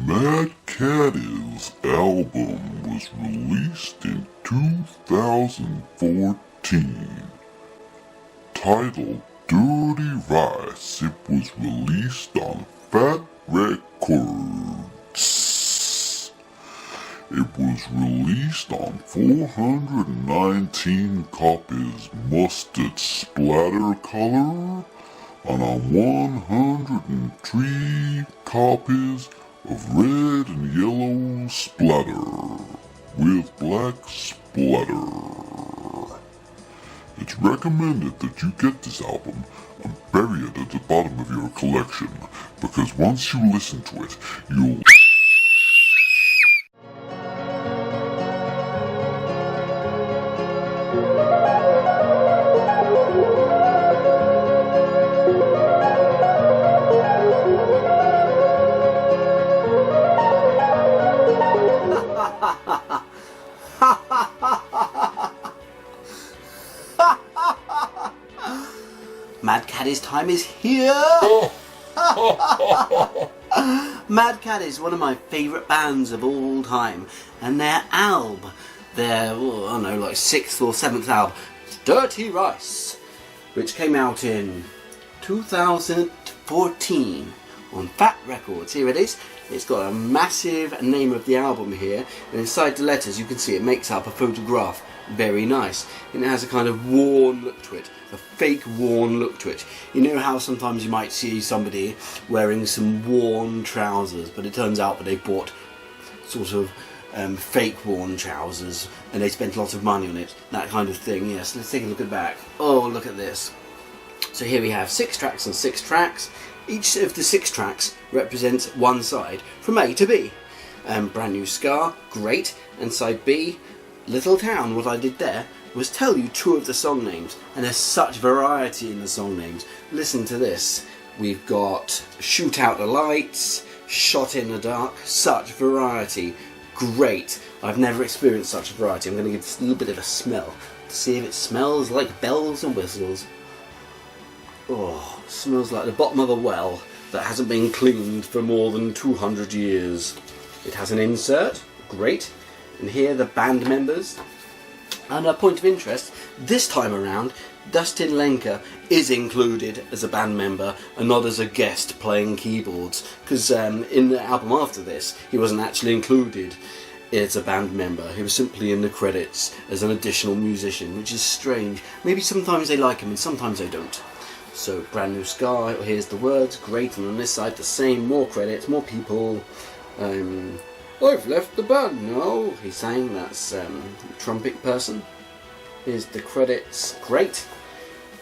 Mad Caddies album was released in 2014. Titled Dirty Rice, it was released on Fat Records. It was released on 419 copies mustard splatter color and on 103 copies of red and yellow splatter with black splatter. It's recommended that you get this album and bury it at the bottom of your collection, because once you listen to it, you'll... Mad Caddies time is here! Mad Caddies, one of my favourite bands of all time, and their album, their, I don't know, like 6th or 7th album, Dirty Rice, which came out in 2014 on Fat Records. Here it is. It's got a massive name of the album here, and inside the letters you can see it makes up a photograph. Very nice. And it has a kind of worn look to it, a fake worn look to it. You know how sometimes you might see somebody wearing some worn trousers, but it turns out that they bought sort of fake worn trousers and they spent lots of money on it, that kind of thing. Yes, let's take a look at the back. Oh, look at this. So here we have 6 tracks and 6 tracks. Each of the 6 tracks represents one side from A to B. Brand New Scar, great, and side B, Little Town. What I did there was tell you 2 of the song names, and there's such variety in the song names. Listen to this. We've got Shoot Out the Lights, Shot in the Dark, such variety. Great. I've never experienced such a variety. I'm going to give this a little bit of a smell to see if it smells like bells and whistles. Oh, it smells like the bottom of a well that hasn't been cleaned for more than 200 years. It has an insert, great, and here the band members. And a point of interest, this time around, Dustin Lenker is included as a band member and not as a guest playing keyboards, because in the album after this, he wasn't actually included as a band member. He was simply in the credits as an additional musician, which is strange. Maybe sometimes they like him and sometimes they don't. So, Brand New Sky, here's the words, great, and on this side the same, more credits, more people. I've left the band now, he's saying, that's trumpet person. Here's the credits, great.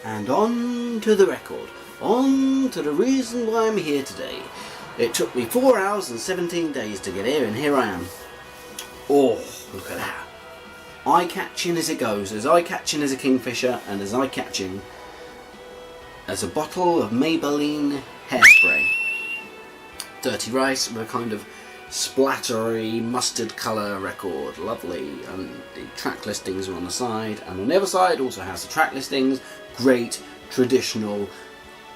And on to the record, on to the reason why I'm here today. It took me 4 hours and 17 days to get here, and here I am. Oh, look at that. Eye-catching as it goes, as eye-catching as a kingfisher, and as eye-catching as a bottle of Maybelline hairspray. Dirty Rice with a kind of splattery mustard colour record, lovely, and the track listings are on the side, and on the other side also has the track listings, great, traditional.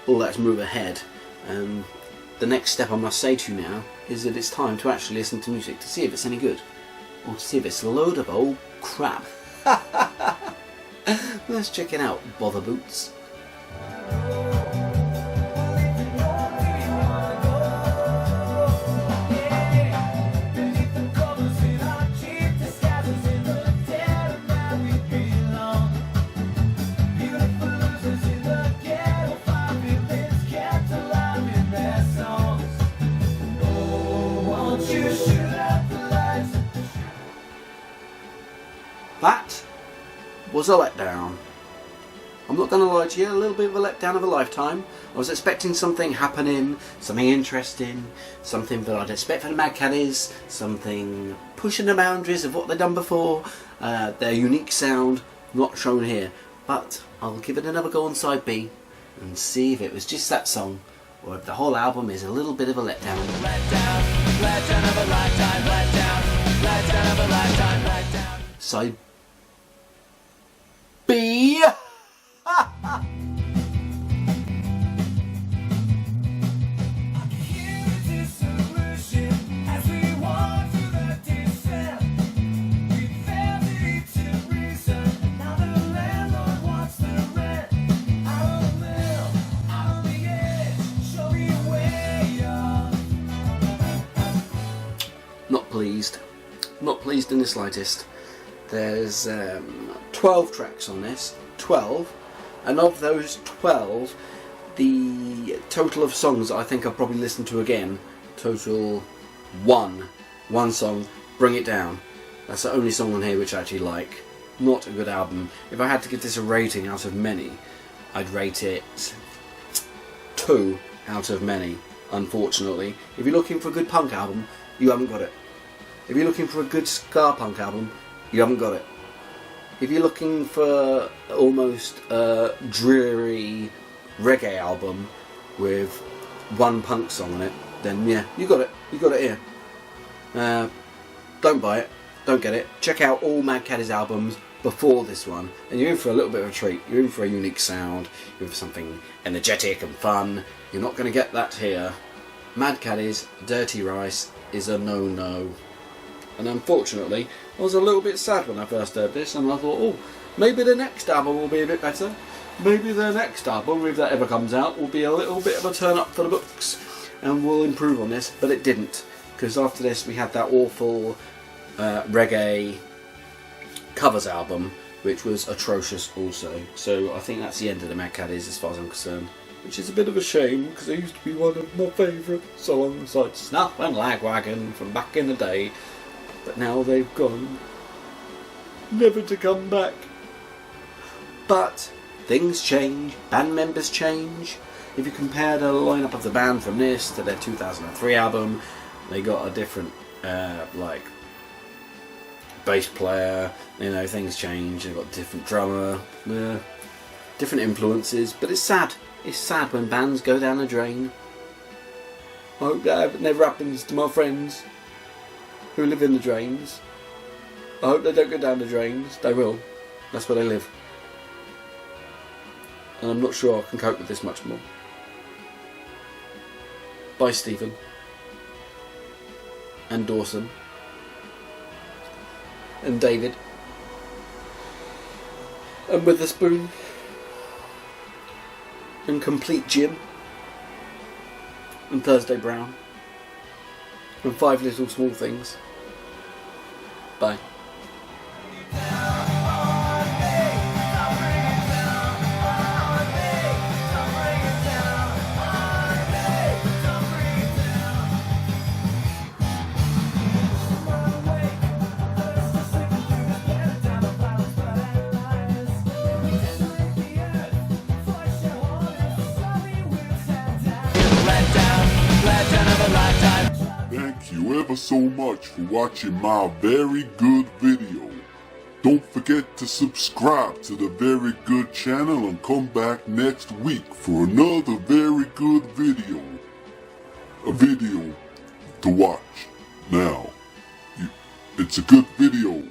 Let's move ahead. The next step I must say to you now is that it's time to actually listen to music to see if it's any good, or to see if it's a load of old crap. Let's check it out, bother boots. That was a letdown. I'm not going to lie to you, a little bit of a letdown of a lifetime. I was expecting something happening, something interesting, something that I'd expect from the Mad Caddies, something pushing the boundaries of what they've done before, their unique sound, not shown here. But I'll give it another go on side B and see if it was just that song, or if the whole album is a little bit of a letdown. Letdown of a lifetime, letdown of a lifetime, letdown. Side B. Not pleased. Not pleased in the slightest. There's 12 tracks on this. 12. And of those 12, the total of songs I think I'll probably listen to again, total one song, Bring It Down. That's the only song on here which I actually like. Not a good album. If I had to give this a rating out of many, I'd rate it 2 out of many, unfortunately. If you're looking for a good punk album, you haven't got it. If you're looking for a good ska punk album, you haven't got it. If you're looking for almost a dreary reggae album with one punk song on it, then yeah, you got it. You got it here. Don't buy it. Don't get it. Check out all Mad Caddies albums before this one, and you're in for a little bit of a treat. You're in for a unique sound. You're in for something energetic and fun. You're not going to get that here. Mad Caddies, Dirty Rice is a no-no. And unfortunately, I was a little bit sad when I first heard this, and I thought, oh, maybe the next album will be a bit better. Maybe the next album, if that ever comes out, will be a little bit of a turn up for the books, and we'll improve on this, but it didn't. Because after this, we had that awful reggae covers album, which was atrocious also. So I think that's the end of the Mad Caddies as far as I'm concerned. Which is a bit of a shame, because it used to be one of my favourite songs, like Snuff and Lagwagon from back in the day. But now they've gone, never to come back. But things change, band members change. If you compare the lineup of the band from this to their 2003 album, they got a different, like, bass player, you know, things change, they've got a different drummer, different influences, but it's sad. It's sad when bands go down the drain. I hope that never happens to my friends who live in the drains. I hope they don't go down the drains. They will. That's where they live. And I'm not sure I can cope with this much more. Bye, Stephen. And Dawson. And David. And Witherspoon. And Complete Jim. And Thursday Brown. And 5 Little Small Things. Bye. Thank you ever so much for watching my very good video. Don't forget to subscribe to the Very Good channel and come back next week for another very good video. A video to watch. Now, it's a good video.